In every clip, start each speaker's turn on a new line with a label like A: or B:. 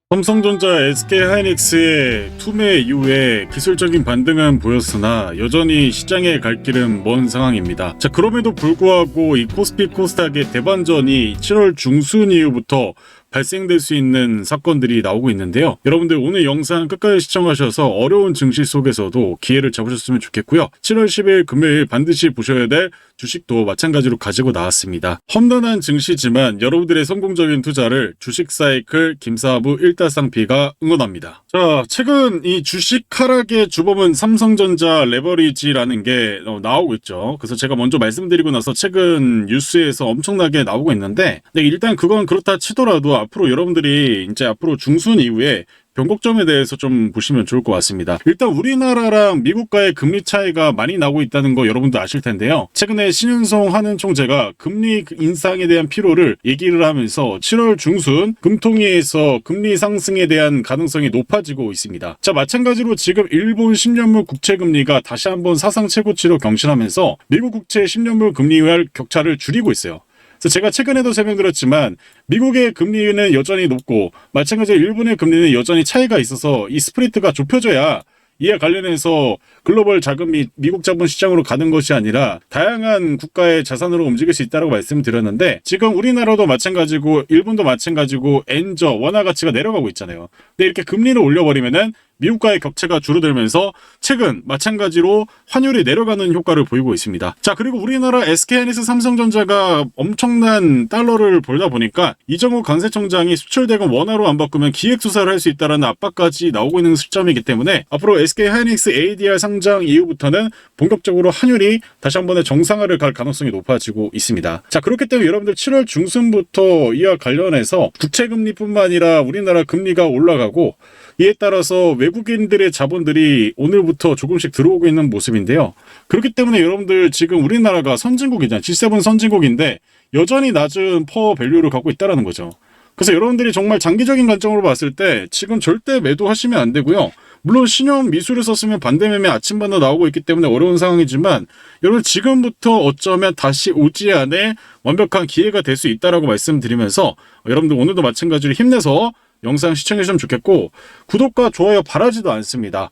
A: 삼성전자, SK하이닉스의 투매 이후에 기술적인 반등은 보였으나 여전히 시장에 갈 길은 먼 상황입니다. 자, 그럼에도 불구하고 이 코스피 코스닥의 대반전이 7월 중순 이후부터 발생될 수 있는 사건들이 나오고 있는데요. 여러분들 오늘 영상 끝까지 시청하셔서 어려운 증시 속에서도 기회를 잡으셨으면 좋겠고요. 7월 10일 금요일 반드시 보셔야 될 주식도 마찬가지로 가지고 나왔습니다. 험난한 증시지만 여러분들의 성공적인 투자를 주식 사이클 김사부 일다쌍피가 응원합니다. 자, 최근 이 주식 하락의 주범은 삼성전자 레버리지라는 게 나오고 있죠. 그래서 제가 먼저 말씀드리고 나서 최근 뉴스에서 엄청나게 나오고 있는데, 일단 그건 그렇다 치더라도 앞으로 여러분들이 이제 앞으로 중순 이후에 변곡점에 대해서 좀 보시면 좋을 것 같습니다. 일단 우리나라랑 미국과의 금리 차이가 많이 나고 있다는 거 여러분도 아실 텐데요. 최근에 신윤성 한은 총재가 금리 인상에 대한 필요를 얘기를 하면서 7월 중순 금통위에서 금리 상승에 대한 가능성이 높아지고 있습니다. 자, 마찬가지로 지금 일본 10년물 국채금리가 다시 한번 사상 최고치로 경신하면서 미국 국채 10년물 금리와 격차를 줄이고 있어요. 그래서 제가 최근에도 설명드렸지만 미국의 금리는 여전히 높고 마찬가지로 일본의 금리는 여전히 차이가 있어서 이 스프리트가 좁혀져야 이에 관련해서 글로벌 자금이 미국 자본 시장으로 가는 것이 아니라 다양한 국가의 자산으로 움직일 수 있다고 말씀드렸는데, 지금 우리나라도 마찬가지고 일본도 마찬가지고 엔저 원화 가치가 내려가고 있잖아요. 근데 이렇게 금리를 올려버리면은 미국과의 격차가 줄어들면서 최근 마찬가지로 환율이 내려가는 효과를 보이고 있습니다. 자, 그리고 우리나라 SK하이닉스 삼성전자가 엄청난 달러를 벌다 보니까 이정우 강세청장이 수출대금 원화로 안 바꾸면 기획수사를 할 수 있다는 압박까지 나오고 있는 시점이기 때문에 앞으로 SK하이닉스 ADR 상장 이후부터는 본격적으로 환율이 다시 한번의 정상화를 갈 가능성이 높아지고 있습니다. 자, 그렇기 때문에 여러분들 7월 중순부터 이와 관련해서 국채금리뿐만 아니라 우리나라 금리가 올라가고, 이에 따라서 외국인들의 자본들이 오늘부터 조금씩 들어오고 있는 모습인데요. 그렇기 때문에 여러분들 지금 우리나라가 선진국이잖아요. G7 선진국인데 여전히 낮은 퍼 밸류를 갖고 있다는 거죠. 그래서 여러분들이 정말 장기적인 관점으로 봤을 때 지금 절대 매도하시면 안 되고요. 물론 신용 미수를 썼으면 반대 매매 아침마다 나오고 있기 때문에 어려운 상황이지만, 여러분 지금부터 어쩌면 다시 오지 않을 완벽한 기회가 될 수 있다라고 말씀드리면서 여러분들 오늘도 마찬가지로 힘내서 영상 시청해주시면 좋겠고, 구독과 좋아요 바라지도 않습니다.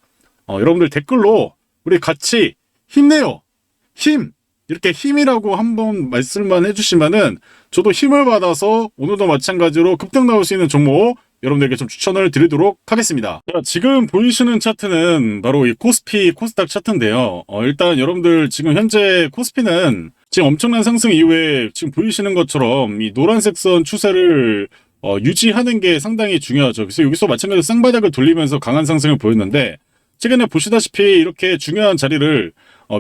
A: 여러분들 댓글로 우리 같이 힘내요, 힘, 이렇게 힘이라고 한번 말씀만 해주시면은 저도 힘을 받아서 오늘도 마찬가지로 급등 나올 수 있는 종목 여러분들에게 좀 추천을 드리도록 하겠습니다. 자, 지금 보이시는 차트는 바로 이 코스피 코스닥 차트인데요. 일단 여러분들 지금 현재 코스피는 지금 엄청난 상승 이후에 지금 보이시는 것처럼 이 노란색 선 추세를 유지하는 게 상당히 중요하죠. 그래서 여기서 마찬가지로 쌍바닥을 돌리면서 강한 상승을 보였는데, 최근에 보시다시피 이렇게 중요한 자리를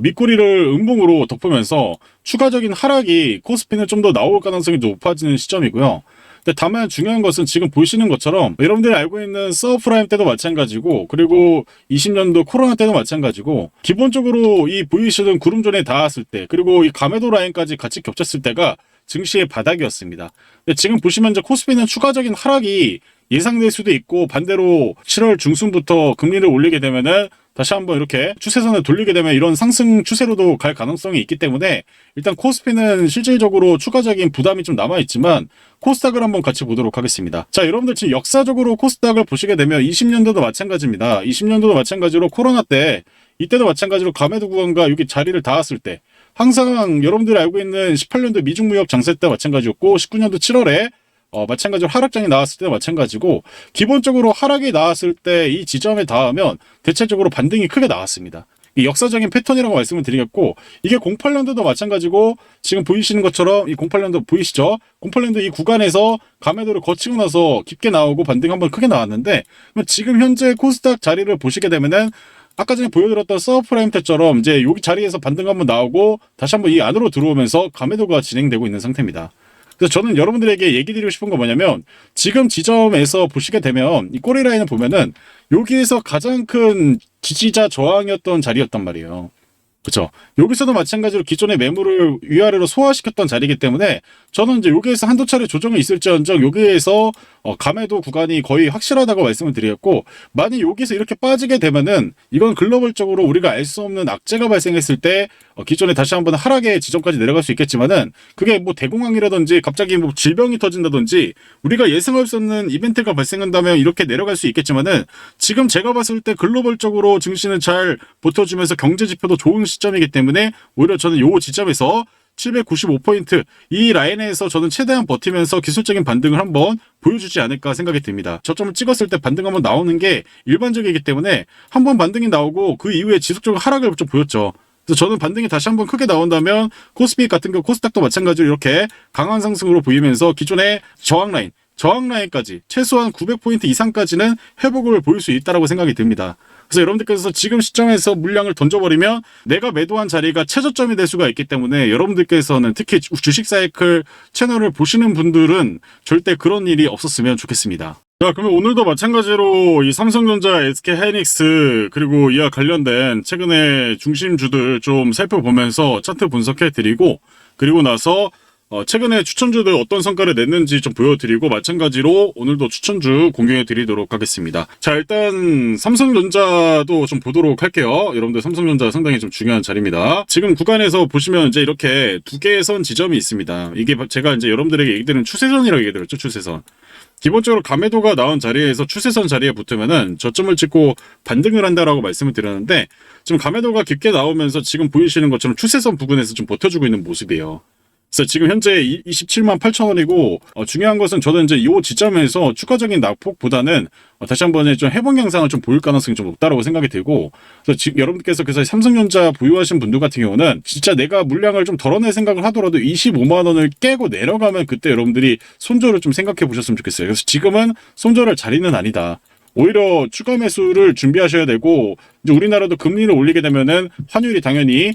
A: 밑꼬리를 음봉으로 덮으면서 추가적인 하락이 코스피는 좀 더 나올 가능성이 높아지는 시점이고요. 근데 다만 중요한 것은 지금 보시는 것처럼 여러분들이 알고 있는 서프라임 때도 마찬가지고, 그리고 20년도 코로나 때도 마찬가지고, 기본적으로 이 보이시는 구름존에 닿았을 때, 그리고 이 가메도 라인까지 같이 겹쳤을 때가 증시의 바닥이었습니다. 근데 지금 보시면 이제 코스피는 추가적인 하락이 예상될 수도 있고, 반대로 7월 중순부터 금리를 올리게 되면은 다시 한번 이렇게 추세선을 돌리게 되면 이런 상승 추세로도 갈 가능성이 있기 때문에, 일단 코스피는 실질적으로 추가적인 부담이 좀 남아있지만 코스닥을 한번 같이 보도록 하겠습니다. 자, 여러분들 지금 역사적으로 코스닥을 보시게 되면 20년도도 마찬가지입니다. 20년도도 마찬가지로 코로나 때, 이때도 마찬가지로 가메도 구간과 여기 자리를 닿았을 때 항상 여러분들이 알고 있는 18년도 미중무역 장세 때 마찬가지였고, 19년도 7월에 마찬가지로 하락장이 나왔을 때도 마찬가지고, 기본적으로 하락이 나왔을 때 이 지점에 닿으면 대체적으로 반등이 크게 나왔습니다. 이 역사적인 패턴이라고 말씀을 드리겠고, 이게 08년도도 마찬가지고, 지금 보이시는 것처럼 이 08년도 보이시죠? 08년도 이 구간에서 가메도를 거치고 나서 깊게 나오고 반등 한번 크게 나왔는데, 지금 현재 코스닥 자리를 보시게 되면은 아까 전에 보여드렸던 서프라임 때처럼 이제 여기 자리에서 반등 한번 나오고 다시 한번 이 안으로 들어오면서 가메도가 진행되고 있는 상태입니다. 그래서 저는 여러분들에게 얘기 드리고 싶은 거 뭐냐면, 지금 지점에서 보시게 되면 이 꼬리 라인을 보면은 여기에서 가장 큰 지지자 저항이었던 자리였단 말이에요. 그렇죠. 여기서도 마찬가지로 기존의 매물을 위아래로 소화시켰던 자리이기 때문에 저는 이제 여기에서 한두 차례 조정이 있을지언정 여기에서 감매도 구간이 거의 확실하다고 말씀을 드렸고, 만약 여기서 이렇게 빠지게 되면은 이건 글로벌적으로 우리가 알 수 없는 악재가 발생했을 때 기존에 다시 한번 하락의 지점까지 내려갈 수 있겠지만은, 그게 뭐 대공황이라든지 갑자기 뭐 질병이 터진다든지 우리가 예상할 수 없는 이벤트가 발생한다면 이렇게 내려갈 수 있겠지만은, 지금 제가 봤을 때 글로벌적으로 증시는 잘 버텨주면서 경제 지표도 좋은 시점이기 때문에 오히려 저는 요 지점에서 795포인트 이 라인에서 저는 최대한 버티면서 기술적인 반등을 한번 보여주지 않을까 생각이 듭니다. 저점을 찍었을 때 반등 한번 나오는 게 일반적이기 때문에 한번 반등이 나오고 그 이후에 지속적으로 하락을 좀 보였죠. 그래서 저는 반등이 다시 한번 크게 나온다면 코스피 같은 경우 코스닥도 마찬가지로 이렇게 강한 상승으로 보이면서 기존의 저항 라인까지 최소한 900포인트 이상까지는 회복을 보일 수 있다고 생각이 듭니다. 그래서 여러분들께서 지금 시점에서 물량을 던져버리면 내가 매도한 자리가 최저점이 될 수가 있기 때문에, 여러분들께서는 특히 주식 사이클 채널을 보시는 분들은 절대 그런 일이 없었으면 좋겠습니다. 자, 그러면 오늘도 마찬가지로 이 삼성전자, SK하이닉스 그리고 이와 관련된 최근의 중심주들 좀 살펴보면서 차트 분석해드리고, 그리고 나서 최근에 추천주들 어떤 성과를 냈는지 좀 보여드리고, 마찬가지로 오늘도 추천주 공유해드리도록 하겠습니다. 자, 일단 삼성전자도 좀 보도록 할게요. 여러분들 삼성전자 상당히 좀 중요한 자리입니다. 지금 구간에서 보시면 이제 이렇게 두 개의 선 지점이 있습니다. 이게 제가 이제 여러분들에게 얘기 드리는 추세선이라고 얘기드렸죠. 추세선. 기본적으로 감매도가 나온 자리에서 추세선 자리에 붙으면은 저점을 찍고 반등을 한다라고 말씀을 드렸는데, 지금 감매도가 깊게 나오면서 지금 보이시는 것처럼 추세선 부근에서 좀 버텨주고 있는 모습이에요. 그래서 지금 현재 27만 8천 원이고, 중요한 것은 저는 이제 이 지점에서 추가적인 낙폭보다는 다시 한번 좀 회복 양상을 좀 보일 가능성이 좀 높다라고 생각이 들고, 그래서 지금 여러분께서 그래서 삼성전자 보유하신 분들 같은 경우는 진짜 내가 물량을 좀 덜어낼 생각을 하더라도 25만 원을 깨고 내려가면 그때 여러분들이 손절을 좀 생각해 보셨으면 좋겠어요. 그래서 지금은 손절할 자리는 아니다. 오히려 추가 매수를 준비하셔야 되고, 이제 우리나라도 금리를 올리게 되면은 환율이 당연히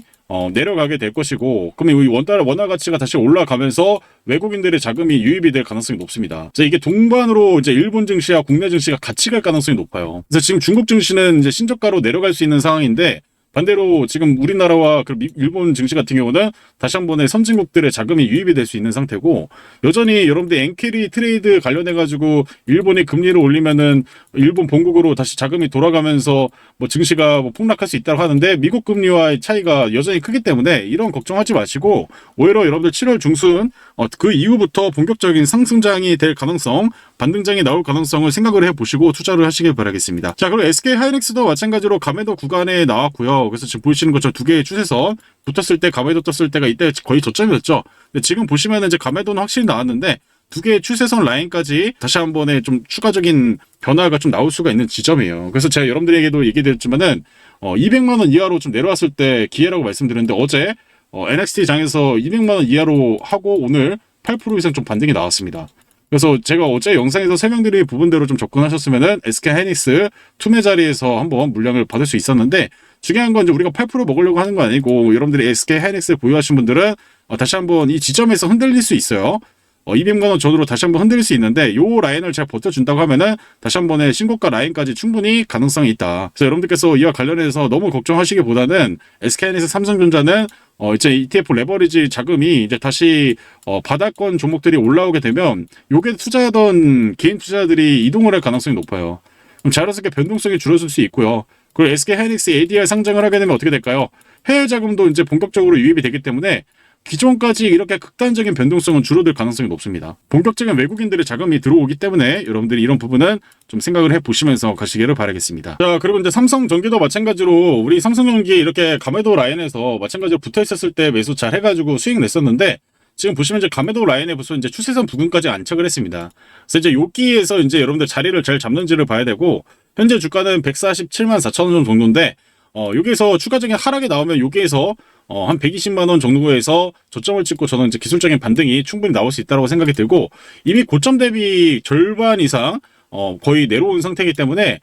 A: 내려가게 될 것이고, 그러면 이 원화 가치가 다시 올라가면서 외국인들의 자금이 유입이 될 가능성이 높습니다. 그래서 이게 동반으로 이제 일본 증시와 국내 증시가 같이 갈 가능성이 높아요. 그래서 지금 중국 증시는 이제 신저가로 내려갈 수 있는 상황인데, 반대로 지금 우리나라와 일본 증시 같은 경우는 다시 한 번에 선진국들의 자금이 유입이 될 수 있는 상태고, 여전히 여러분들 엔캐리 트레이드 관련해가지고 일본이 금리를 올리면은 일본 본국으로 다시 자금이 돌아가면서 뭐 증시가 뭐 폭락할 수 있다고 하는데, 미국 금리와의 차이가 여전히 크기 때문에 이런 걱정하지 마시고, 오히려 여러분들 7월 중순 그 이후부터 본격적인 상승장이 될 가능성, 반등장이 나올 가능성을 생각을 해보시고 투자를 하시길 바라겠습니다. 자, 그리고 SK하이닉스도 마찬가지로 감매도 구간에 나왔고요. 그래서 지금 보시는 것처럼 두 개의 추세선 붙었을 때, 감매도 떴을 때가 이때 거의 저점이었죠. 근데 지금 보시면은 이제 감매도는 확실히 나왔는데, 두 개의 추세선 라인까지 다시 한 번에 좀 추가적인 변화가 좀 나올 수가 있는 지점이에요. 그래서 제가 여러분들에게도 얘기드렸지만은 200만 원 이하로 좀 내려왔을 때 기회라고 말씀드렸는데, 어제 NXT 장에서 200만 원 이하로 하고 오늘 8% 이상 좀 반등이 나왔습니다. 그래서 제가 어제 영상에서 설명드린 부분대로 좀 접근하셨으면은 SK하이닉스 투매 자리에서 한번 물량을 받을 수 있었는데, 중요한 건 이제 우리가 8% 먹으려고 하는 거 아니고, 여러분들이 SK하이닉스 보유하신 분들은 다시 한번 이 지점에서 흔들릴 수 있어요. 200만 원 전후로 다시 한번 흔들릴 수 있는데, 요 라인을 제가 버텨준다고 하면은 다시 한 번의 신고가 라인까지 충분히 가능성이 있다. 그래서 여러분들께서 이와 관련해서 너무 걱정하시기보다는 SK하이닉스, 삼성전자는 이제 ETF 레버리지 자금이 이제 다시 바닥권 종목들이 올라오게 되면 요게 투자하던 개인 투자자들이 이동을 할 가능성이 높아요. 그럼 자연스럽게 변동성이 줄어들 수 있고요. 그리고 SK하이닉스 ADR 상장을 하게 되면 어떻게 될까요? 해외 자금도 이제 본격적으로 유입이 되기 때문에 기존까지 이렇게 극단적인 변동성은 줄어들 가능성이 높습니다. 본격적인 외국인들의 자금이 들어오기 때문에 여러분들이 이런 부분은 좀 생각을 해보시면서 가시기를 바라겠습니다. 자, 그리고 이제 삼성전기도 마찬가지로 우리 삼성전기 이렇게 감매도 라인에서 마찬가지로 붙어 있었을 때 매수 잘 해가지고 수익 냈었는데, 지금 보시면 이제 감매도 라인에 벌써 이제 추세선 부근까지 안착을 했습니다. 그래서 이제 여기에서 이제 여러분들 자리를 잘 잡는지를 봐야 되고, 현재 주가는 147만 4천 원 정도인데, 여기에서 추가적인 하락이 나오면 여기에서 한 120만 원 정도에서 저점을 찍고 저는 이제 기술적인 반등이 충분히 나올 수 있다고 생각이 들고, 이미 고점 대비 절반 이상 거의 내려온 상태이기 때문에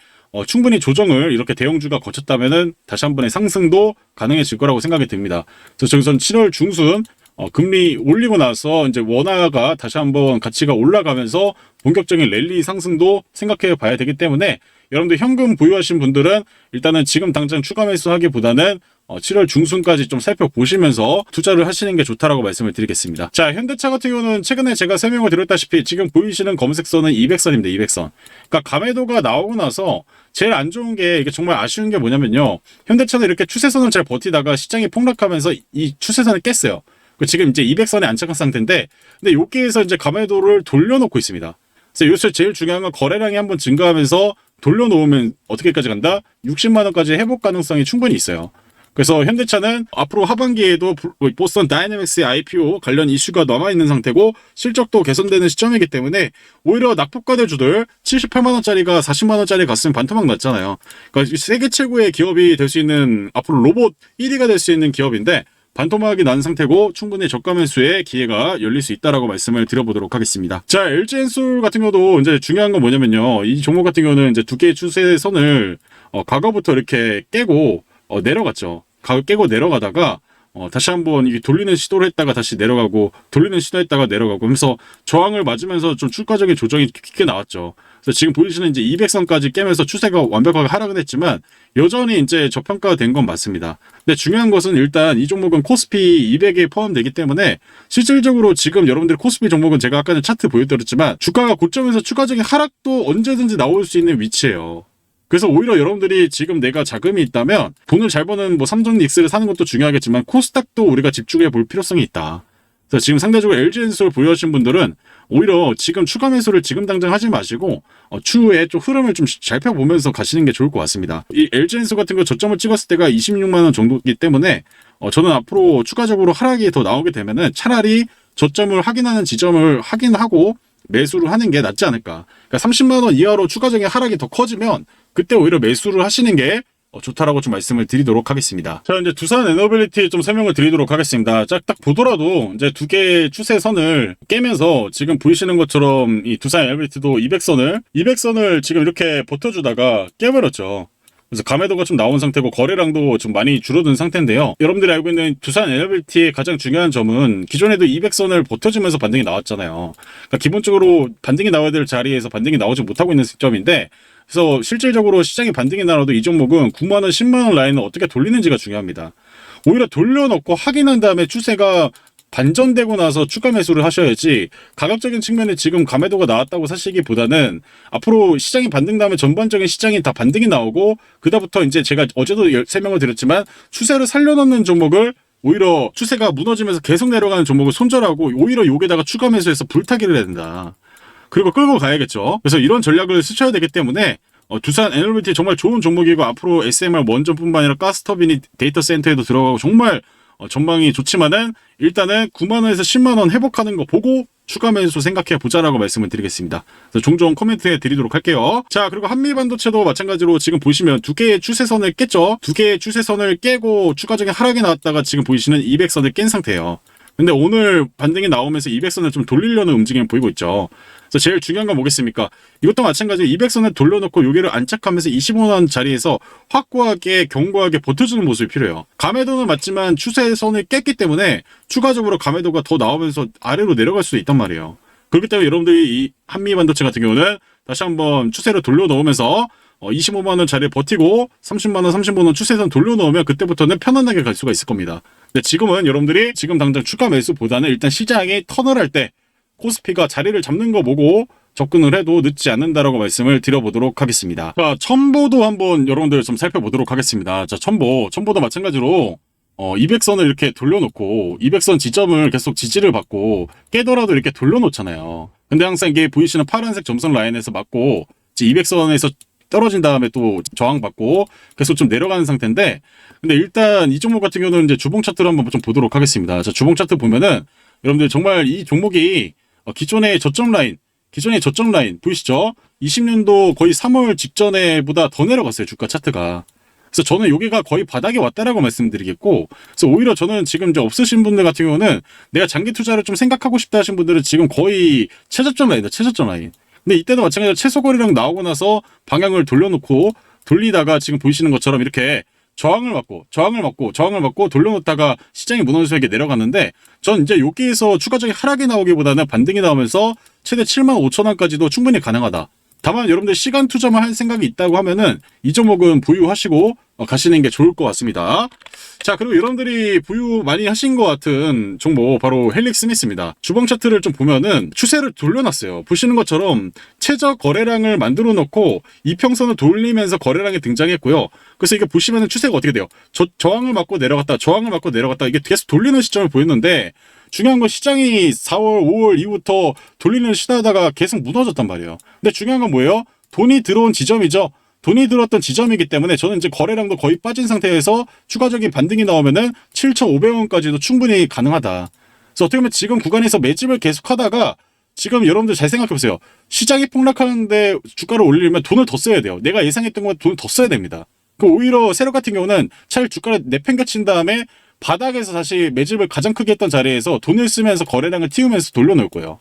A: 충분히 조정을 이렇게 대형주가 거쳤다면은 다시 한 번의 상승도 가능해질 거라고 생각이 듭니다. 그래서 저기선 7월 중순 금리 올리고 나서 이제 원화가 다시 한번 가치가 올라가면서 본격적인 랠리 상승도 생각해 봐야 되기 때문에, 여러분들 현금 보유하신 분들은 일단은 지금 당장 추가 매수하기보다는 7월 중순까지 좀 살펴보시면서 투자를 하시는 게 좋다라고 말씀을 드리겠습니다. 자, 현대차 같은 경우는 최근에 제가 설명을 드렸다시피 지금 보이시는 검색선은 200선입니다. 200선. 그러니까 가매도가 나오고 나서 제일 안 좋은 게 이게 정말 아쉬운 게 뭐냐면요. 현대차는 이렇게 추세선을 잘 버티다가 시장이 폭락하면서 이 추세선을 깼어요. 지금 이제 200선에 안착한 상태인데, 근데 여기에서 이제 가매도를 돌려놓고 있습니다. 그래서 요새 제일 중요한 건 거래량이 한번 증가하면서 돌려놓으면 어떻게까지 간다? 60만 원까지 회복 가능성이 충분히 있어요. 그래서 현대차는 앞으로 하반기에도 보스턴 다이내믹스의 IPO 관련 이슈가 남아있는 상태고 실적도 개선되는 시점이기 때문에 오히려 낙폭과대주들 78만원짜리가 40만원짜리 갔으면 반토막 났잖아요. 그러니까 세계 최고의 기업이 될 수 있는, 앞으로 로봇 1위가 될 수 있는 기업인데 반토막이 난 상태고 충분히 저가 매수의 기회가 열릴 수 있다라고 말씀을 드려보도록 하겠습니다. 자, LG엔솔 같은 경우도 이제 중요한 건 뭐냐면요. 이 종목 같은 경우는 이제 두 개의 추세선을 과거부터 이렇게 깨고 내려갔죠. 가격 깨고 내려가다가 다시 한번 이게 돌리는 시도를 했다가 다시 내려가고 돌리는 시도했다가 내려가고 하면서 저항을 맞으면서 좀 추가적인 조정이 깊게 나왔죠. 그래서 지금 보이시는 이제 200선까지 깨면서 추세가 완벽하게 하락은 했지만 여전히 이제 저평가가 된 건 맞습니다. 근데 중요한 것은 일단 이 종목은 코스피 200에 포함되기 때문에 실질적으로 지금 여러분들 코스피 종목은 제가 아까 차트 보여드렸지만 주가가 고점에서 추가적인 하락도 언제든지 나올 수 있는 위치예요. 그래서 오히려 여러분들이 지금 내가 자금이 있다면 돈을 잘 버는 뭐 삼성닉스를 사는 것도 중요하겠지만 코스닥도 우리가 집중해 볼 필요성이 있다. 그래서 지금 상대적으로 LG엔솔 보유하신 분들은 오히려 지금 추가 매수를 지금 당장 하지 마시고 추후에 좀 흐름을 좀 살펴보면서 가시는 게 좋을 것 같습니다. 이 LG엔솔 같은 거 저점을 찍었을 때가 26만 원 정도이기 때문에 저는 앞으로 추가적으로 하락이 더 나오게 되면은 차라리 저점을 확인하는 지점을 확인하고 매수를 하는 게 낫지 않을까. 그러니까 30만 원 이하로 추가적인 하락이 더 커지면 그때 오히려 매수를 하시는 게 좋다라고 좀 말씀을 드리도록 하겠습니다. 자, 이제 두산 에너빌리티 좀 설명을 드리도록 하겠습니다. 딱 보더라도 이제 두 개의 추세선을 깨면서 지금 보이시는 것처럼 이 두산 에너빌리티도 200선을 지금 이렇게 버텨주다가 깨버렸죠. 그래서 가매도가 좀 나온 상태고 거래량도 좀 많이 줄어든 상태인데요. 여러분들이 알고 있는 두산 에너빌리티의 가장 중요한 점은 기존에도 200선을 버텨주면서 반등이 나왔잖아요. 그러니까 기본적으로 반등이 나와야 될 자리에서 반등이 나오지 못하고 있는 시점인데, 그래서 실질적으로 시장이 반등이 나와도 이 종목은 9만원, 10만원 라인을 어떻게 돌리는지가 중요합니다. 오히려 돌려놓고 확인한 다음에 추세가 반전되고 나서 추가 매수를 하셔야지, 가격적인 측면에 지금 가매도가 나왔다고 사시기보다는 앞으로 시장이 반등 다음에 전반적인 시장이 다 반등이 나오고 그다부터 이제 제가 어제도 설명을 드렸지만 추세를 살려놓는 종목을 오히려 추세가 무너지면서 계속 내려가는 종목을 손절하고 오히려 여기다가 추가 매수해서 불타기를 해야 된다. 그리고 끌고 가야겠죠. 그래서 이런 전략을 쓰셔야 되기 때문에 두산 에너빌리티 정말 좋은 종목이고 앞으로 SMR 원전뿐만 아니라 가스터빈이 데이터 센터에도 들어가고 정말 전망이 좋지만은 일단은 9만원에서 10만원 회복하는 거 보고 추가 매수 생각해 보자라고 말씀을 드리겠습니다. 그래서 종종 코멘트해 드리도록 할게요. 자, 그리고 한미반도체도 마찬가지로 지금 보시면 두 개의 추세선을 깼죠. 두 개의 추세선을 깨고 추가적인 하락이 나왔다가 지금 보이시는 200선을 깬 상태예요. 근데 오늘 반등이 나오면서 200선을 좀 돌리려는 움직임을 보이고 있죠. 그래서 제일 중요한 건 뭐겠습니까? 이것도 마찬가지로 200선을 돌려놓고 여기를 안착하면서 25만원 자리에서 확고하게 견고하게 버텨주는 모습이 필요해요. 가매도는 맞지만 추세선을 깼기 때문에 추가적으로 가매도가 더 나오면서 아래로 내려갈 수도 있단 말이에요. 그렇기 때문에 여러분들이 이 한미반도체 같은 경우는 다시 한번 추세를 돌려놓으면서 25만원 자리에 버티고 30만원, 30만원 추세선 돌려놓으면 그때부터는 편안하게 갈 수가 있을 겁니다. 근데 지금은 여러분들이 지금 당장 추가 매수보다는 일단 시장이 턴을 할 때 코스피가 자리를 잡는 거 보고 접근을 해도 늦지 않는다라고 말씀을 드려보도록 하겠습니다. 자, 첨보도 한번 여러분들 좀 살펴보도록 하겠습니다. 자, 첨보도 마찬가지로 200선을 이렇게 돌려놓고 200선 지점을 계속 지지를 받고 깨더라도 이렇게 돌려놓잖아요. 근데 항상 이게 보이시는 파란색 점선 라인에서 맞고 200선에서 떨어진 다음에 또 저항받고 계속 좀 내려가는 상태인데, 근데 일단 이 종목 같은 경우는 이제 주봉 차트를 한번 좀 보도록 하겠습니다. 자, 주봉 차트 보면은 여러분들 정말 이 종목이 기존의 저점 라인 보이시죠? 20년도 거의 3월 직전에보다 더 내려갔어요, 주가 차트가. 그래서 저는 여기가 거의 바닥에 왔다라고 말씀드리겠고, 그래서 오히려 저는 지금 이제 없으신 분들 같은 경우는 내가 장기 투자를 좀 생각하고 싶다 하신 분들은 지금 거의 최저점 라인이다, 최저점 라인. 근데 이때도 마찬가지로 최소거래량 나오고 나서 방향을 돌려놓고 돌리다가 지금 보이시는 것처럼 이렇게 저항을 맞고 돌려놓다가 시장이 무너져서 이렇게 내려갔는데, 전 이제 여기에서 추가적인 하락이 나오기보다는 반등이 나오면서 최대 75,000원까지도 충분히 가능하다. 다만 여러분들 시간 투자만 할 생각이 있다고 하면은 이 종목은 보유하시고 가시는 게 좋을 것 같습니다. 자, 그리고 여러분들이 보유 많이 하신 것 같은 종목 바로 헬릭 스미스입니다. 주봉 차트를 좀 보면은 추세를 돌려놨어요. 보시는 것처럼 최저 거래량을 만들어 놓고 이평선을 돌리면서 거래량이 등장했고요. 그래서 이게 보시면은 추세가 어떻게 돼요? 저항을 맞고 내려갔다, 저항을 맞고 내려갔다, 이게 계속 돌리는 시점을 보였는데, 중요한 건 시장이 4월, 5월 이후부터 돌리는 시다하다가 계속 무너졌단 말이에요. 근데 중요한 건 뭐예요? 돈이 들어온 지점이죠. 돈이 들어왔던 지점이기 때문에 저는 이제 거래량도 거의 빠진 상태에서 추가적인 반등이 나오면은 7,500원까지도 충분히 가능하다. 그래서 어떻게 보면 지금 구간에서 매집을 계속 하다가 지금 여러분들 잘 생각해 보세요. 시장이 폭락하는데 주가를 올리려면 돈을 더 써야 돼요. 내가 예상했던 것보다 돈을 더 써야 됩니다. 오히려 세력 같은 경우는 차라리 주가를 내팽겨친 다음에 바닥에서 다시 매집을 가장 크게 했던 자리에서 돈을 쓰면서 거래량을 틔우면서 돌려놓을 거예요.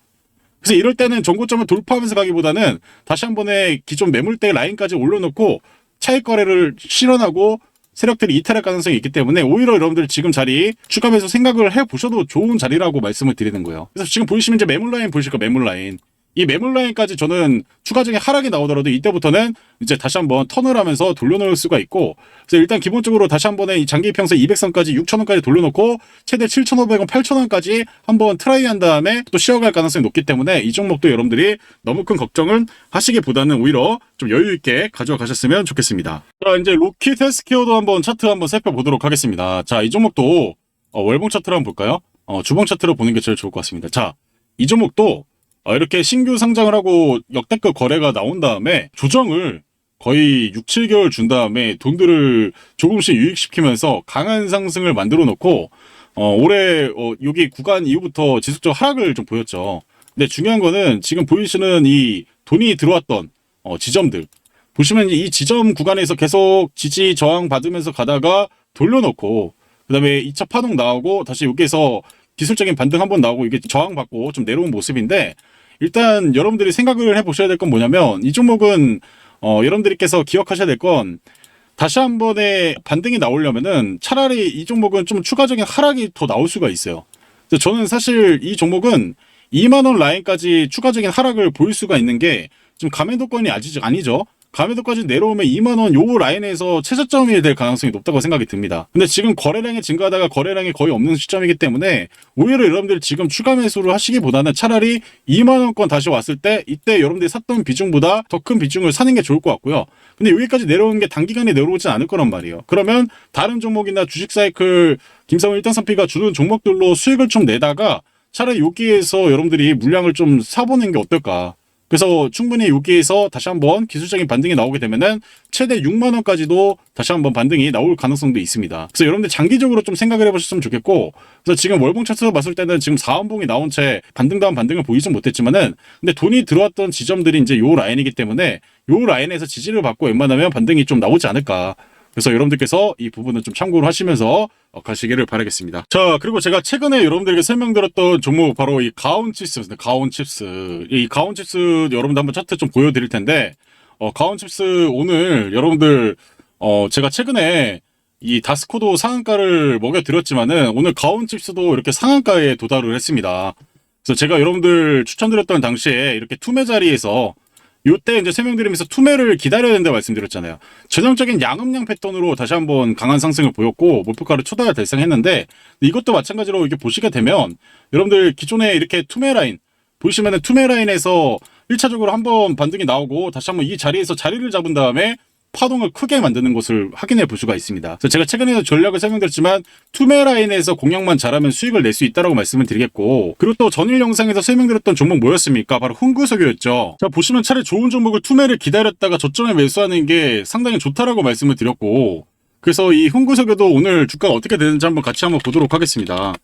A: 그래서 이럴 때는 정고점을 돌파하면서 가기보다는 다시 한 번에 기존 매물대 라인까지 올려놓고 차익 거래를 실현하고 세력들이 이탈할 가능성이 있기 때문에 오히려 여러분들 지금 자리 추가 매수 생각을 해보셔도 좋은 자리라고 말씀을 드리는 거예요. 그래서 지금 보시면 이제 매물 라인 보실 거예요. 매물 라인. 이 매물 라인까지 저는 추가적인 하락이 나오더라도 이때부터는 이제 다시 한번 턴을 하면서 돌려놓을 수가 있고, 그래서 일단 기본적으로 다시 한 번에 이 장기 이평선 200선까지 6,000원까지 돌려놓고 최대 7,500원, 8,000원까지 한번 트라이한 다음에 또 쉬어갈 가능성이 높기 때문에 이 종목도 여러분들이 너무 큰 걱정은 하시기보다는 오히려 좀 여유 있게 가져가 가셨으면 좋겠습니다. 자, 이제 로킷 헬스케어도 한번 차트 한번 살펴보도록 하겠습니다. 자, 이 종목도 월봉 차트를 한번 볼까요? 주봉 차트로 보는 게 제일 좋을 것 같습니다. 자, 이 종목도 이렇게 신규 상장을 하고 역대급 거래가 나온 다음에 조정을 거의 6, 7개월 준 다음에 돈들을 조금씩 유익시키면서 강한 상승을 만들어 놓고 올해 여기 구간 이후부터 지속적 하락을 좀 보였죠. 근데 중요한 거는 지금 보이시는 이 돈이 들어왔던 지점들 보시면 이 지점 구간에서 계속 지지 저항 받으면서 가다가 돌려놓고 그 다음에 2차 파동 나오고 다시 여기에서 기술적인 반등 한번 나오고 이게 저항받고 좀 내려온 모습인데, 일단 여러분들이 생각을 해보셔야 될 건 뭐냐면 이 종목은 여러분들께서 기억하셔야 될 건 다시 한 번의 반등이 나오려면은 차라리 이 종목은 좀 추가적인 하락이 더 나올 수가 있어요. 그래서 저는 사실 이 종목은 2만원 라인까지 추가적인 하락을 보일 수가 있는 게 좀 가맹도권이 아니죠. 가맹도까지 내려오면 2만원 요 라인에서 최저점이 될 가능성이 높다고 생각이 듭니다. 근데 지금 거래량이 증가하다가 거래량이 거의 없는 시점이기 때문에 오히려 여러분들 지금 추가 매수를 하시기보다는 차라리 2만원권 다시 왔을 때 이때 여러분들이 샀던 비중보다 더 큰 비중을 사는 게 좋을 것 같고요. 근데 여기까지 내려오는 게 단기간에 내려오진 않을 거란 말이에요. 그러면 다른 종목이나 주식 사이클 김상훈 1.3P가 주는 종목들로 수익을 좀 내다가 차라리 여기에서 여러분들이 물량을 좀 사보는 게 어떨까. 그래서 충분히 여기에서 다시 한번 기술적인 반등이 나오게 되면은 최대 6만원까지도 다시 한번 반등이 나올 가능성도 있습니다. 그래서 여러분들 장기적으로 좀 생각을 해보셨으면 좋겠고, 그래서 지금 월봉 차트로 봤을 때는 지금 4원봉이 나온 채 반등 다운 반등을 보이진 못했지만은 근데 돈이 들어왔던 지점들이 이제 요 라인이기 때문에 요 라인에서 지지를 받고 웬만하면 반등이 좀 나오지 않을까. 그래서 여러분들께서 이 부분은 좀 참고를 하시면서 가시기를 바라겠습니다. 자, 그리고 제가 최근에 여러분들에게 설명드렸던 종목 바로 이 가온칩스입니다. 가온칩스. 이 가온칩스 여러분들 한번 차트 좀 보여드릴 텐데, 가온칩스 오늘 여러분들 제가 최근에 이 다스코도 상한가를 먹여드렸지만은 오늘 가온칩스도 이렇게 상한가에 도달을 했습니다. 그래서 제가 여러분들 추천드렸던 당시에 이렇게 투매 자리에서 요때 이제 설명드리면서 투매를 기다려야 된다고 말씀드렸잖아요. 전형적인 양음량 패턴으로 다시 한번 강한 상승을 보였고 목표가를 초달을 달성했는데, 이것도 마찬가지로 이렇게 보시게 되면 여러분들 기존에 이렇게 투매 라인 보시면은 투매 라인에서 1차적으로 한번 반등이 나오고 다시 한번 이 자리에서 자리를 잡은 다음에 파동을 크게 만드는 것을 확인해 볼 수가 있습니다. 그래서 제가 최근에 전략을 설명드렸지만 투매 라인에서 공략만 잘하면 수익을 낼 수 있다고 말씀을 드리겠고, 그리고 또 전일 영상에서 설명드렸던 종목 뭐였습니까? 바로 흥구석유였죠. 자, 보시면 차라리 좋은 종목을 투매를 기다렸다가 저점에 매수하는 게 상당히 좋다라고 말씀을 드렸고, 그래서 이 흥구석유도 오늘 주가가 어떻게 되는지 한번 같이 한번 보도록 하겠습니다.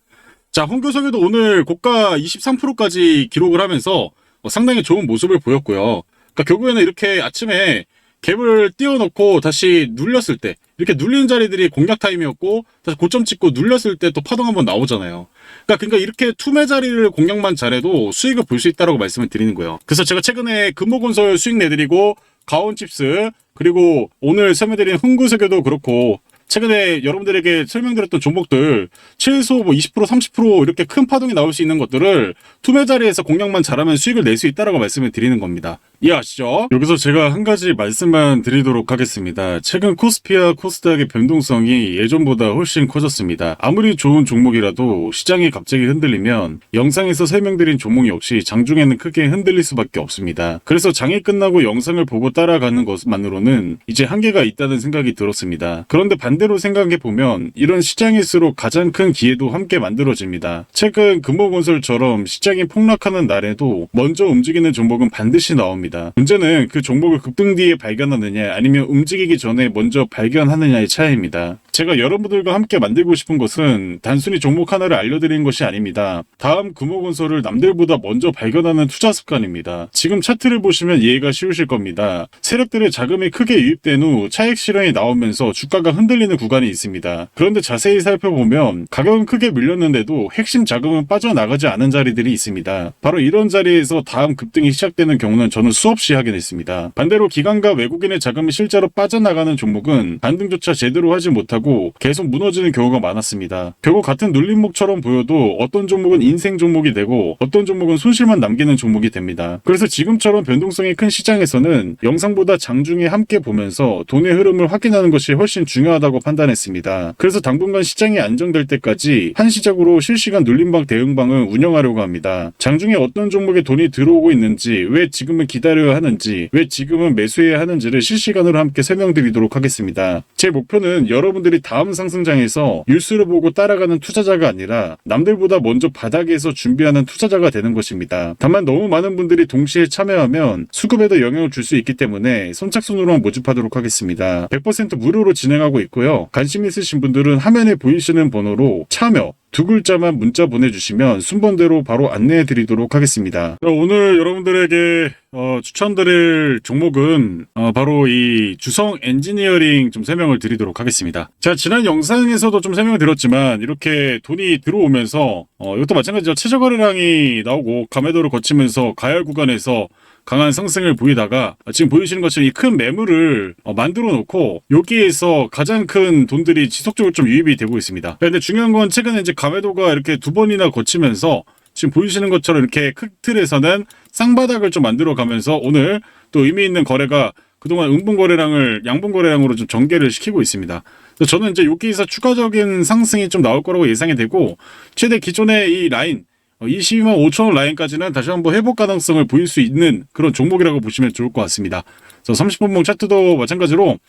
A: 자, 흥구석유도 오늘 고가 23%까지 기록을 하면서 상당히 좋은 모습을 보였고요. 그러니까 결국에는 이렇게 아침에 갭을 띄워놓고 다시 눌렸을 때 이렇게 눌리는 자리들이 공략 타임이었고 다시 고점 찍고 눌렸을 때 또 파동 한번 나오잖아요. 그러니까 이렇게 투매 자리를 공략만 잘해도 수익을 볼 수 있다고 말씀을 드리는 거예요. 그래서 제가 최근에 금호건설 수익 내드리고 가온칩스 그리고 오늘 설명드린 흥구석유도 그렇고 최근에 여러분들에게 설명드렸던 종목들 최소 뭐 20% 30% 이렇게 큰 파동이 나올 수 있는 것들을 투매 자리에서 공략만 잘하면 수익을 낼 수 있다라고 말씀을 드리는 겁니다. 이해하시죠? 여기서 제가 한 가지 말씀만 드리도록 하겠습니다. 최근 코스피와 코스닥의 변동성이 예전보다 훨씬 커졌습니다. 아무리 좋은 종목이라도 시장이 갑자기 흔들리면 영상에서 설명드린 종목 역시 장중에는 크게 흔들릴 수밖에 없습니다. 그래서 장이 끝나고 영상을 보고 따라가는 것만으로는 이제 한계가 있다는 생각이 들었습니다. 그런데 반대로 생각해보면 이런 시장일수록 가장 큰 기회도 함께 만들어집니다. 최근 금호건설처럼 시장이 폭락하는 날에도 먼저 움직이는 종목은 반드시 나옵니다. 문제는 그 종목을 급등 뒤에 발견하느냐 아니면 움직이기 전에 먼저 발견하느냐의 차이입니다. 제가 여러분들과 함께 만들고 싶은 것은 단순히 종목 하나를 알려드리는 것이 아닙니다. 다음 금호건설을 남들보다 먼저 발견하는 투자 습관입니다. 지금 차트를 보시면 이해가 쉬우실 겁니다. 세력들의 자금이 크게 유입된 후 차익 실현이 나오면서 주가가 흔들리는 구간이 있습니다. 그런데 자세히 살펴보면 가격은 크게 밀렸는데도 핵심 자금은 빠져나가지 않은 자리들이 있습니다. 바로 이런 자리에서 다음 급등이 시작되는 경우는 저는 수없이 확인했습니다. 반대로 기관과 외국인의 자금이 실제로 빠져나가는 종목은 반등조차 제대로 하지 못하고 계속 무너지는 경우가 많았습니다. 결국 같은 눌림목처럼 보여도 어떤 종목은 인생 종목이 되고 어떤 종목은 손실만 남기는 종목이 됩니다. 그래서 지금처럼 변동성이 큰 시장에서는 영상보다 장중에 함께 보면서 돈의 흐름을 확인하는 것이 훨씬 중요하다고 판단했습니다. 그래서 당분간 시장이 안정될 때까지 한시적으로 실시간 눌림방 대응방을 운영하려고 합니다. 장중에 어떤 종목에 돈이 들어오고 있는지, 왜 지금은 기다려야 하는지, 왜 지금은 매수해야 하는지를 실시간으로 함께 설명드리도록 하겠습니다. 제 목표는 여러분들이 다음 상승장에서 뉴스를 보고 따라가는 투자자가 아니라 남들보다 먼저 바닥에서 준비하는 투자자가 되는 것입니다. 다만 너무 많은 분들이 동시에 참여하면 수급에도 영향을 줄 수 있기 때문에 선착순으로만 모집하도록 하겠습니다. 100% 무료로 진행하고 있고요. 관심 있으신 분들은 화면에 보이시는 번호로 참여 두 글자만 문자 보내주시면 순번대로 바로 안내해 드리도록 하겠습니다. 오늘 여러분들에게 추천드릴 종목은 바로 이 주성 엔지니어링 좀 설명을 드리도록 하겠습니다. 제가 지난 영상에서도 좀 설명을 드렸지만 이렇게 돈이 들어오면서 이것도 마찬가지죠. 최저거래량이 나오고 가매도를 거치면서 가열 구간에서 강한 상승을 보이다가 지금 보이시는 것처럼 이 큰 매물을 만들어 놓고 여기에서 가장 큰 돈들이 지속적으로 좀 유입이 되고 있습니다. 근데 중요한 건 최근에 이제 가매도가 이렇게 두 번이나 거치면서 지금 보이시는 것처럼 이렇게 큰 틀에서는 쌍바닥을 좀 만들어 가면서 오늘 또 의미 있는 거래가 그동안 음봉 거래량을 양봉 거래량으로 좀 전개를 시키고 있습니다. 그래서 저는 이제 여기에서 추가적인 상승이 좀 나올 거라고 예상이 되고 최대 기존의 이 라인 22만 5천원 라인까지는 다시 한번 회복 가능성을 보일 수 있는 그런 종목이라고 보시면 좋을 것 같습니다. 그래서 30분봉 차트도 마찬가지로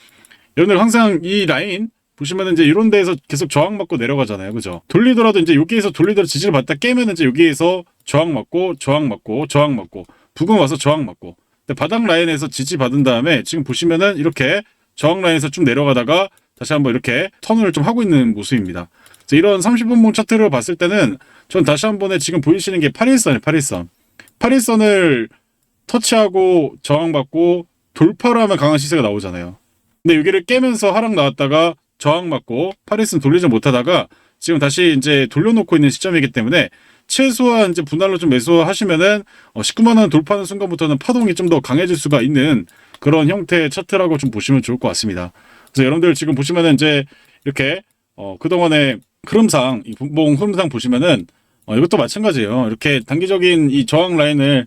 A: 여러분들 항상 이 라인 보시면 이제 이런 데에서 계속 저항받고 내려가잖아요. 그죠? 돌리더라도 이제 여기에서 돌리더라도 지지를 받다 깨면 이제 여기에서 저항받고 저항받고 저항받고 부근 와서 저항받고 근데 바닥 라인에서 지지 받은 다음에 지금 보시면은 이렇게 저항 라인에서 쭉 내려가다가 다시 한번 이렇게 턴을 좀 하고 있는 모습입니다. 그래서 이런 30분봉 차트를 봤을 때는 전 다시 한 번에 지금 보이시는 게 8일선이에요. 8일선. 8일선을 터치하고 저항받고 돌파를 하면 강한 시세가 나오잖아요. 근데 여기를 깨면서 하락 나왔다가 저항받고 8일선 돌리지 못하다가 지금 다시 이제 돌려놓고 있는 시점이기 때문에 최소한 이제 분할로 좀 매수하시면은 19만원 돌파하는 순간부터는 파동이 좀 더 강해질 수가 있는 그런 형태의 차트라고 좀 보시면 좋을 것 같습니다. 그래서 여러분들 지금 보시면은 이제 이렇게 그동안의 흐름상 이 분봉 흐름상 보시면은 이것도 마찬가지예요. 이렇게 단기적인 이 저항 라인을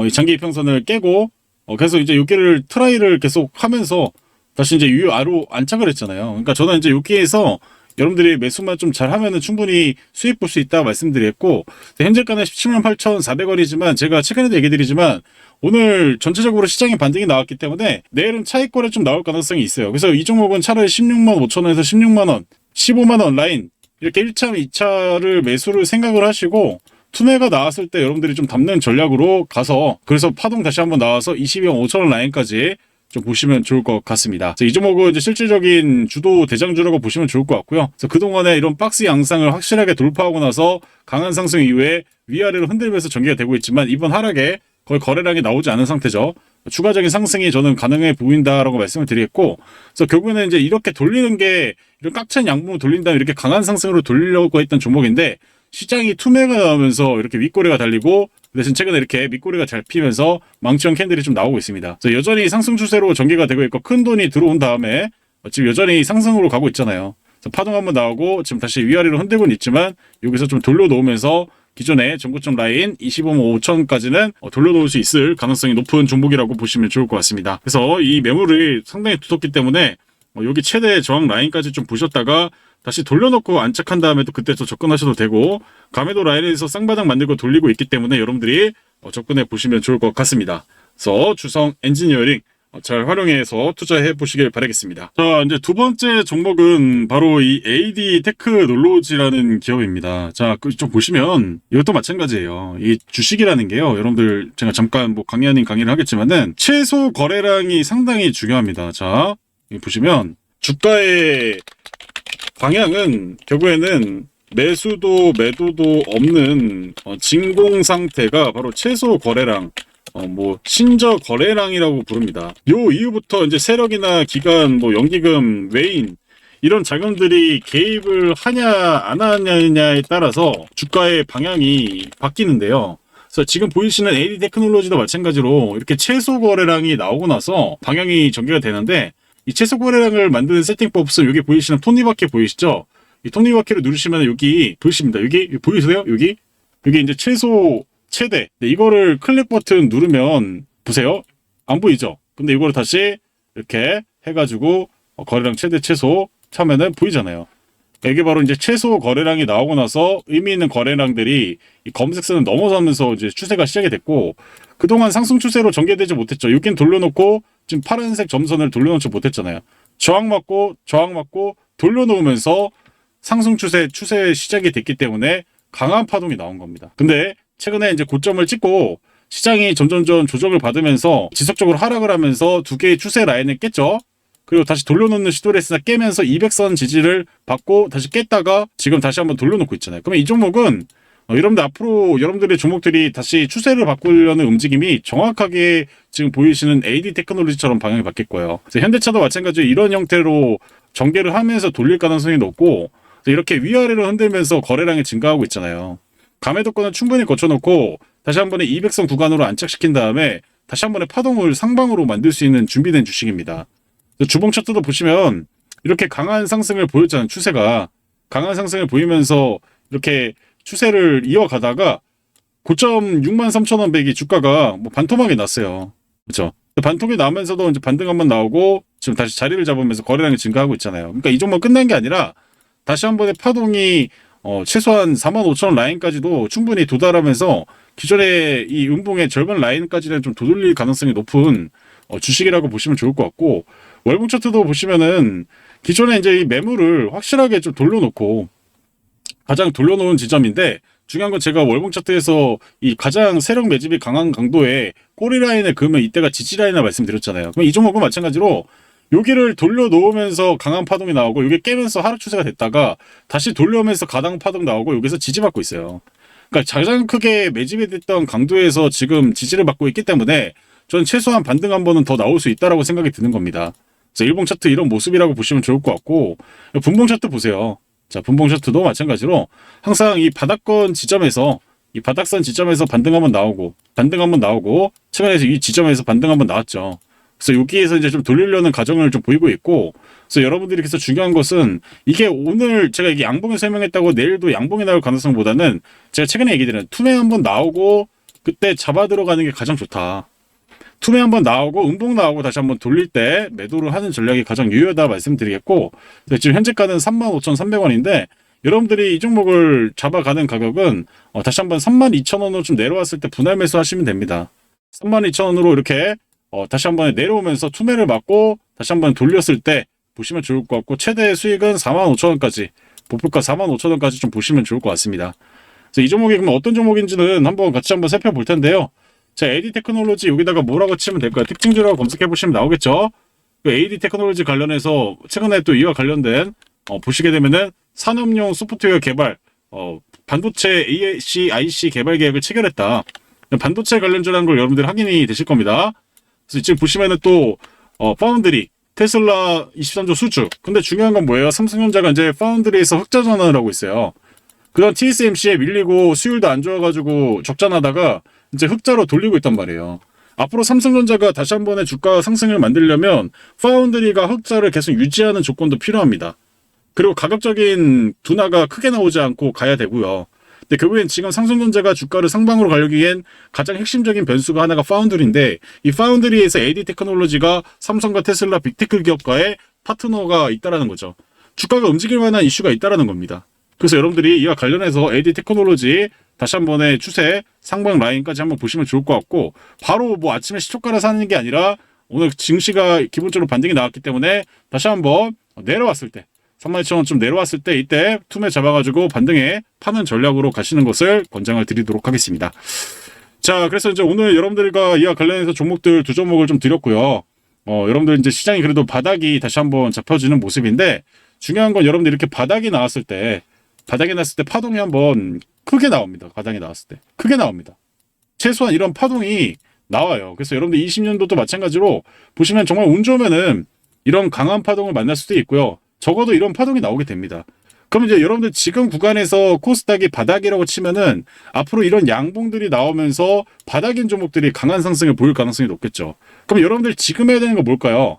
A: 이 장기 이평선을 깨고 계속 이제 여기를 트라이를 계속 하면서 다시 이제 위아래로 안착을 했잖아요. 그러니까 저는 이제 여기에서 여러분들이 매수만 좀 잘하면은 충분히 수익 볼 수 있다고 말씀드렸고 현재가는 17만 8,400원이지만 제가 최근에도 얘기드리지만 오늘 전체적으로 시장에 반등이 나왔기 때문에 내일은 차익 거래 좀 나올 가능성이 있어요. 그래서 이 종목은 차라리 16만 5천원에서 16만원 15만원 라인 이렇게 1차, 2차를 매수를 생각을 하시고 투매가 나왔을 때 여러분들이 좀 담는 전략으로 가서 그래서 파동 다시 한번 나와서 22만 5천원 라인까지 좀 보시면 좋을 것 같습니다. 이 종목은 이제 실질적인 주도 대장주라고 보시면 좋을 것 같고요. 그래서 그동안에 이런 박스 양상을 확실하게 돌파하고 나서 강한 상승 이후에 위아래로 흔들면서 전개가 되고 있지만 이번 하락에 거의 거래량이 나오지 않은 상태죠. 추가적인 상승이 저는 가능해 보인다라고 말씀을 드리겠고, 그래서 결국에는 이제 이렇게 돌리는 게 이런 깍찬 양봉을 돌린 다음에 이렇게 강한 상승으로 돌리려고 했던 종목인데 시장이 투매가 나오면서 이렇게 윗꼬리가 달리고 대신 최근에 이렇게 밑꼬리가 잘 피면서 망치형 캔들이 좀 나오고 있습니다. 그래서 여전히 상승 추세로 전개가 되고 있고 큰 돈이 들어온 다음에 지금 여전히 상승으로 가고 있잖아요. 그래서 파동 한번 나오고 지금 다시 위아래로 흔들고는 있지만 여기서 좀 돌려놓으면서 기존의 전고점 라인 25만 5천까지는 돌려놓을 수 있을 가능성이 높은 종목이라고 보시면 좋을 것 같습니다. 그래서 이 매물이 상당히 두텁기 때문에 여기 최대 저항 라인까지 좀 보셨다가 다시 돌려놓고 안착한 다음에 또 그때 또 접근하셔도 되고, 가매도 라인에서 쌍바닥 만들고 돌리고 있기 때문에 여러분들이 접근해 보시면 좋을 것 같습니다. 그래서 주성 엔지니어링 잘 활용해서 투자해 보시길 바라겠습니다. 자, 이제 두 번째 종목은 바로 이 AD 테크놀로지라는 기업입니다. 자, 좀 보시면 이것도 마찬가지예요. 이 주식이라는 게요, 여러분들 제가 잠깐 뭐 강의 아닌 강의를 하겠지만은 최소 거래량이 상당히 중요합니다. 자, 여기 보시면 주가의 방향은 결국에는 매수도 매도도 없는 진공 상태가 바로 최소 거래량, 뭐 신저 거래량이라고 부릅니다. 요 이후부터 이제 세력이나 기관, 뭐 연기금, 외인 이런 자금들이 개입을 하냐 안 하냐에 따라서 주가의 방향이 바뀌는데요. 그래서 지금 보이시는 AD 테크놀로지도 마찬가지로 이렇게 최소 거래량이 나오고 나서 방향이 전개가 되는데, 이 최소 거래량을 만드는 세팅법은 여기 보이시는 톱니바퀴 보이시죠? 이 톱니바퀴를 누르시면 여기 보이십니다. 여기 보이세요? 여기 이제 최소 최대. 네, 이거를 클릭 버튼 누르면 보세요. 안 보이죠? 근데 이거를 다시 이렇게 해가지고 거래량 최대 최소 차면은 보이잖아요. 이게 바로 이제 최소 거래량이 나오고 나서 의미 있는 거래량들이 이 검색선을 넘어서면서 이제 추세가 시작이 됐고, 그동안 상승 추세로 전개되지 못했죠. 여긴 돌려놓고 지금 파란색 점선을 돌려놓지 못했잖아요. 저항 맞고 돌려놓으면서 상승 추세 시작이 됐기 때문에 강한 파동이 나온 겁니다. 근데 최근에 이제 고점을 찍고 시장이 점점점 조정을 받으면서 지속적으로 하락을 하면서 두 개의 추세 라인을 깼죠. 그리고 다시 돌려놓는 시도를 했으나 깨면서 200선 지지를 받고 다시 깼다가 지금 다시 한번 돌려놓고 있잖아요. 그러면 이 종목은 여러분들 앞으로 여러분들의 종목들이 다시 추세를 바꾸려는 움직임이 정확하게 지금 보이시는 AD 테크놀로지처럼 방향이 바뀔 거예요. 그래서 현대차도 마찬가지로 이런 형태로 전개를 하면서 돌릴 가능성이 높고, 이렇게 위아래로 흔들면서 거래량이 증가하고 있잖아요. 가매도권은 충분히 거쳐놓고 다시 한 번에 200선 구간으로 안착시킨 다음에 다시 한 번에 파동을 상방으로 만들 수 있는 준비된 주식입니다. 주봉 차트도 보시면 이렇게 강한 상승을 보였잖아요. 추세가 강한 상승을 보이면서 이렇게 추세를 이어가다가 고점 63,100이 주가가 뭐 반토막이 났어요. 그렇죠? 반토막이 나면서도 이제 반등 한번 나오고 지금 다시 자리를 잡으면서 거래량이 증가하고 있잖아요. 그러니까 이 종목 끝난 게 아니라 다시 한 번에 파동이 최소한 45,000원 라인까지도 충분히 도달하면서 기존의 이 음봉의 절반 라인까지는 좀 도돌릴 가능성이 높은 주식이라고 보시면 좋을 것 같고, 월봉 차트도 보시면은 기존에 이제 이 매물을 확실하게 좀 돌려놓고 가장 돌려놓은 지점인데, 중요한 건 제가 월봉 차트에서 이 가장 세력 매집이 강한 강도의 꼬리 라인을 그으면 이때가 지지 라인을 말씀드렸잖아요. 그럼 이 종목은 마찬가지로 여기를 돌려놓으면서 강한 파동이 나오고 여기 깨면서 하락 추세가 됐다가 다시 돌려오면서 가당 파동 나오고 여기서 지지받고 있어요. 그러니까 가장 크게 매집이 됐던 강도에서 지금 지지를 받고 있기 때문에 저는 최소한 반등 한 번은 더 나올 수 있다라고 생각이 드는 겁니다. 그래서 일봉 차트 이런 모습이라고 보시면 좋을 것 같고, 분봉 차트 보세요. 자, 분봉 차트도 마찬가지로 항상 이 바닥권 지점에서, 이 바닥선 지점에서 반등 한번 나오고 최근에 이 지점에서 반등 한번 나왔죠. 그래서 여기에서 이제 좀 돌리려는 과정을 좀 보이고 있고, 그래서 여러분들이 그래서 중요한 것은 이게 오늘 제가 이게 양봉을 설명했다고 내일도 양봉이 나올 가능성보다는 제가 최근에 얘기 드린 투매 한번 나오고 그때 잡아 들어가는 게 가장 좋다. 투매 한번 나오고 음봉 나오고 다시 한번 돌릴 때 매도를 하는 전략이 가장 유효하다 말씀드리겠고, 지금 현재가는 35,300원인데 여러분들이 이 종목을 잡아가는 가격은 다시 한번 32,000원으로 좀 내려왔을 때 분할 매수 하시면 됩니다. 32,000원으로 이렇게 다시 한번 내려오면서 투매를 맞고 다시 한번 돌렸을 때 보시면 좋을 것 같고, 최대 수익은 45,000원까지, 목표가 45,000원까지 좀 보시면 좋을 것 같습니다. 그래서 이 종목이 그럼 어떤 종목인지는 한번 같이 한번 살펴볼 텐데요. 자, AD 테크놀로지 여기다가 뭐라고 치면 될까요? 특징주라고 검색해 보시면 나오겠죠. 그 AD 테크놀로지 관련해서 최근에 또 이와 관련된 보시게 되면은 산업용 소프트웨어 개발, 반도체 ASIC 개발 계획을 체결했다. 반도체 관련주라는 걸 여러분들 확인이 되실 겁니다. 그래서 지금 보시면은 또 파운드리, 테슬라 23조 수주. 근데 중요한 건 뭐예요? 삼성전자가 이제 파운드리에서 흑자 전환을 하고 있어요. 그다음 TSMC에 밀리고 수율도 안 좋아가지고 적자나다가 이제 흑자로 돌리고 있단 말이에요. 앞으로 삼성전자가 다시 한 번의 주가 상승을 만들려면 파운드리가 흑자를 계속 유지하는 조건도 필요합니다. 그리고 가격적인 둔화가 크게 나오지 않고 가야 되고요. 근데 결국엔 지금 삼성전자가 주가를 상방으로 가려기엔 가장 핵심적인 변수가 하나가 파운드리인데, 이 파운드리에서 AD 테크놀로지가 삼성과 테슬라 빅테크 기업과의 파트너가 있다라는 거죠. 주가가 움직일 만한 이슈가 있다라는 겁니다. 그래서 여러분들이 이와 관련해서 AD 테크놀로지 다시 한 번의 추세 상방 라인까지 한번 보시면 좋을 것 같고, 바로 뭐 아침에 시초가를 사는 게 아니라 오늘 증시가 기본적으로 반등이 나왔기 때문에 다시 한번 내려왔을 때 32,000원 좀 내려왔을 때 이때 투매 잡아가지고 반등에 파는 전략으로 가시는 것을 권장을 드리도록 하겠습니다. 자, 그래서 이제 오늘 여러분들과 이와 관련해서 종목들 두 종목을 좀 드렸고요. 여러분들 이제 시장이 그래도 바닥이 다시 한번 잡혀지는 모습인데, 중요한 건 여러분들 이렇게 바닥이 나왔을 때 파동이 한번 크게 나옵니다. 바닥이 나왔을 때 크게 나옵니다. 최소한 이런 파동이 나와요. 그래서 여러분들 20년도도 마찬가지로 보시면 정말 운 좋으면은 이런 강한 파동을 만날 수도 있고요. 적어도 이런 파동이 나오게 됩니다. 그럼 이제 여러분들 지금 구간에서 코스닥이 바닥이라고 치면은 앞으로 이런 양봉들이 나오면서 바닥인 종목들이 강한 상승을 보일 가능성이 높겠죠. 그럼 여러분들 지금 해야 되는 거 뭘까요?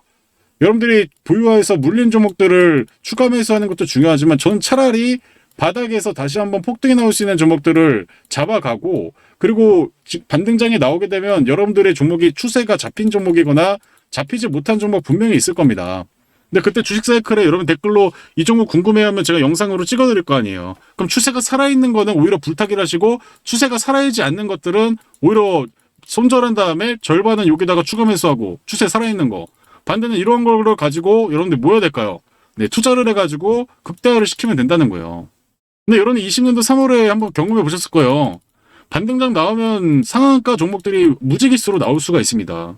A: 여러분들이 보유해서 물린 종목들을 추가 매수하는 것도 중요하지만, 저는 차라리 바닥에서 다시 한번 폭등이 나올 수 있는 종목들을 잡아가고, 그리고 반등장이 나오게 되면 여러분들의 종목이 추세가 잡힌 종목이거나 잡히지 못한 종목 분명히 있을 겁니다. 근데 그때 주식 사이클에 여러분 댓글로 이 종목 궁금해하면 제가 영상으로 찍어드릴 거 아니에요. 그럼 추세가 살아있는 거는 오히려 불타기를 하시고, 추세가 살아있지 않는 것들은 오히려 손절한 다음에 절반은 여기다가 추가 매수하고, 추세 살아있는 거. 반대는 이런 걸 가지고 여러분들 뭐 해야 될까요? 네, 투자를 해가지고 극대화를 시키면 된다는 거예요. 근데 여러분이 20년도 3월에 한번 경험해 보셨을 거예요. 반등장 나오면 상한가 종목들이 무지기수로 나올 수가 있습니다.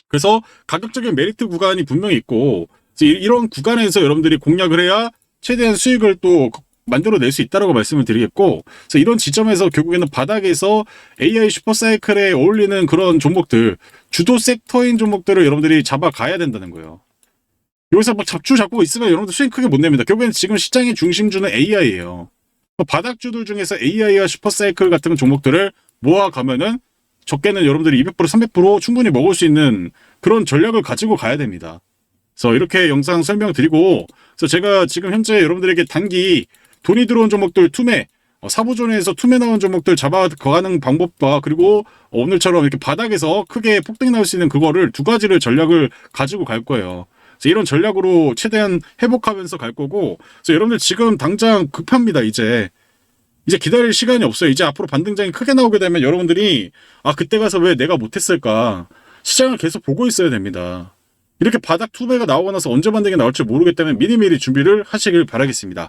A: 그래서 가격적인 메리트 구간이 분명히 있고, 이런 구간에서 여러분들이 공략을 해야 최대한 수익을 또 만들어낼 수 있다고 말씀을 드리겠고, 그래서 이런 지점에서 결국에는 바닥에서 AI 슈퍼사이클에 어울리는 그런 종목들, 주도 섹터인 종목들을 여러분들이 잡아가야 된다는 거예요. 여기서 막 잡주 잡고 있으면 여러분들 수익 크게 못 냅니다. 결국에는 지금 시장의 중심주는 AI예요. 바닥주들 중에서 AI와 슈퍼사이클 같은 종목들을 모아가면은 적게는 여러분들이 200%, 300% 충분히 먹을 수 있는 그런 전략을 가지고 가야 됩니다. 그래서 이렇게 영상 설명드리고, 그래서 제가 지금 현재 여러분들에게 단기 돈이 들어온 종목들 투매, 사보존에서 투매 나온 종목들 잡아가는 방법과, 그리고 오늘처럼 이렇게 바닥에서 크게 폭등이 나올 수 있는 그거를 두 가지를 전략을 가지고 갈 거예요. 그래서 이런 전략으로 최대한 회복하면서 갈 거고, 그래서 여러분들 지금 당장 급합니다. 이제 기다릴 시간이 없어요. 이제 앞으로 반등장이 크게 나오게 되면 여러분들이 그때 가서 왜 내가 못했을까, 시장을 계속 보고 있어야 됩니다. 이렇게 바닥 투매가 나오고 나서 언제 반등이 나올지 모르기 때문에 미리미리 준비를 하시길 바라겠습니다.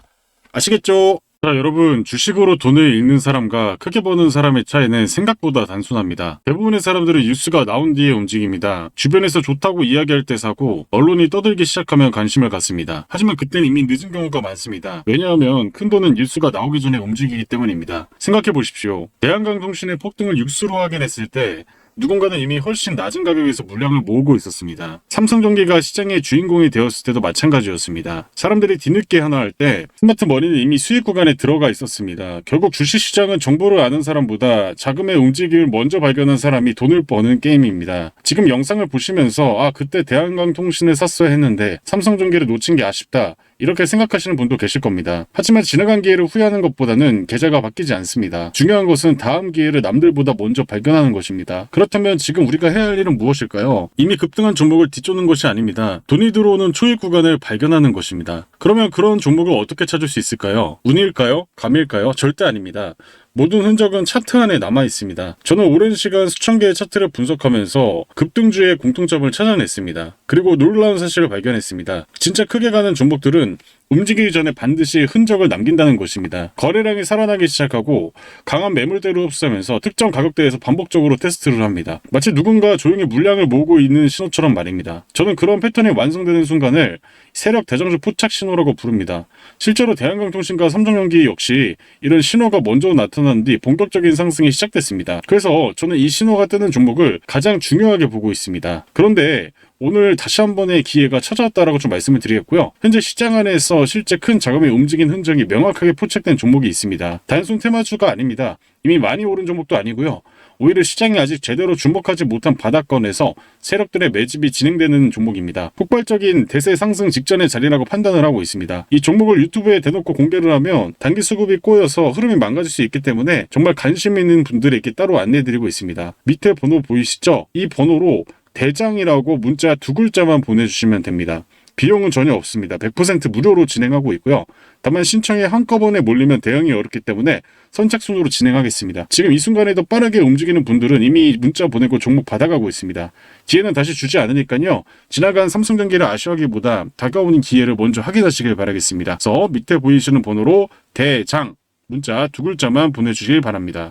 A: 아시겠죠? 자, 여러분, 주식으로 돈을 잃는 사람과 크게 버는 사람의 차이는 생각보다 단순합니다. 대부분의 사람들은 뉴스가 나온 뒤에 움직입니다. 주변에서 좋다고 이야기할 때 사고, 언론이 떠들기 시작하면 관심을 갖습니다. 하지만 그때는 이미 늦은 경우가 많습니다. 왜냐하면 큰 돈은 뉴스가 나오기 전에 움직이기 때문입니다. 생각해 보십시오. 대한강통신의 폭등을 뉴스로 확인했을 때 누군가는 이미 훨씬 낮은 가격에서 물량을 모으고 있었습니다. 삼성전기가 시장의 주인공이 되었을 때도 마찬가지였습니다. 사람들이 뒤늦게 하나 할 때 스마트 머니는 이미 수익 구간에 들어가 있었습니다. 결국 주식시장은 정보를 아는 사람보다 자금의 움직임을 먼저 발견한 사람이 돈을 버는 게임입니다. 지금 영상을 보시면서 그때 대한강통신을 샀어야 했는데 삼성전기를 놓친 게 아쉽다, 이렇게 생각하시는 분도 계실 겁니다. 하지만 지나간 기회를 후회하는 것보다는 계좌가 바뀌지 않습니다. 중요한 것은 다음 기회를 남들보다 먼저 발견하는 것입니다. 그렇다면 지금 우리가 해야 할 일은 무엇일까요? 이미 급등한 종목을 뒤쫓는 것이 아닙니다. 돈이 들어오는 초입 구간을 발견하는 것입니다. 그러면 그런 종목을 어떻게 찾을 수 있을까요? 운일까요? 감일까요? 절대 아닙니다. 모든 흔적은 차트 안에 남아 있습니다. 저는 오랜 시간 수천 개의 차트를 분석하면서 급등주의 공통점을 찾아냈습니다. 그리고 놀라운 사실을 발견했습니다. 진짜 크게 가는 종목들은 움직이기 전에 반드시 흔적을 남긴다는 것입니다. 거래량이 살아나기 시작하고 강한 매물대로 흡수하면서 특정 가격대에서 반복적으로 테스트를 합니다. 마치 누군가 조용히 물량을 모으고 있는 신호처럼 말입니다. 저는 그런 패턴이 완성되는 순간을 세력 대장주 포착 신호라고 부릅니다. 실제로 대한강통신과 삼성전기 역시 이런 신호가 먼저 나타난 뒤 본격적인 상승이 시작됐습니다. 그래서 저는 이 신호가 뜨는 종목을 가장 중요하게 보고 있습니다. 그런데 오늘 다시 한 번의 기회가 찾아왔다라고 좀 말씀을 드리겠고요. 현재 시장 안에서 실제 큰 자금이 움직인 흔적이 명확하게 포착된 종목이 있습니다. 단순 테마주가 아닙니다. 이미 많이 오른 종목도 아니고요. 오히려 시장이 아직 제대로 주목하지 못한 바닥권에서 세력들의 매집이 진행되는 종목입니다. 폭발적인 대세 상승 직전의 자리라고 판단을 하고 있습니다. 이 종목을 유튜브에 대놓고 공개를 하면 단기 수급이 꼬여서 흐름이 망가질 수 있기 때문에 정말 관심 있는 분들에게 따로 안내드리고 있습니다. 밑에 번호 보이시죠? 이 번호로 대장이라고 문자 2글자만 보내주시면 됩니다. 비용은 전혀 없습니다. 100% 무료로 진행하고 있고요. 다만 신청이 한꺼번에 몰리면 대응이 어렵기 때문에 선착순으로 진행하겠습니다. 지금 이 순간에도 빠르게 움직이는 분들은 이미 문자 보내고 종목 받아가고 있습니다. 기회는 다시 주지 않으니까요. 지나간 삼성 경기를 아쉬워하기보다 다가오는 기회를 먼저 확인하시길 바라겠습니다. 그래서 밑에 보이시는 번호로 대장 문자 2글자만 보내주시길 바랍니다.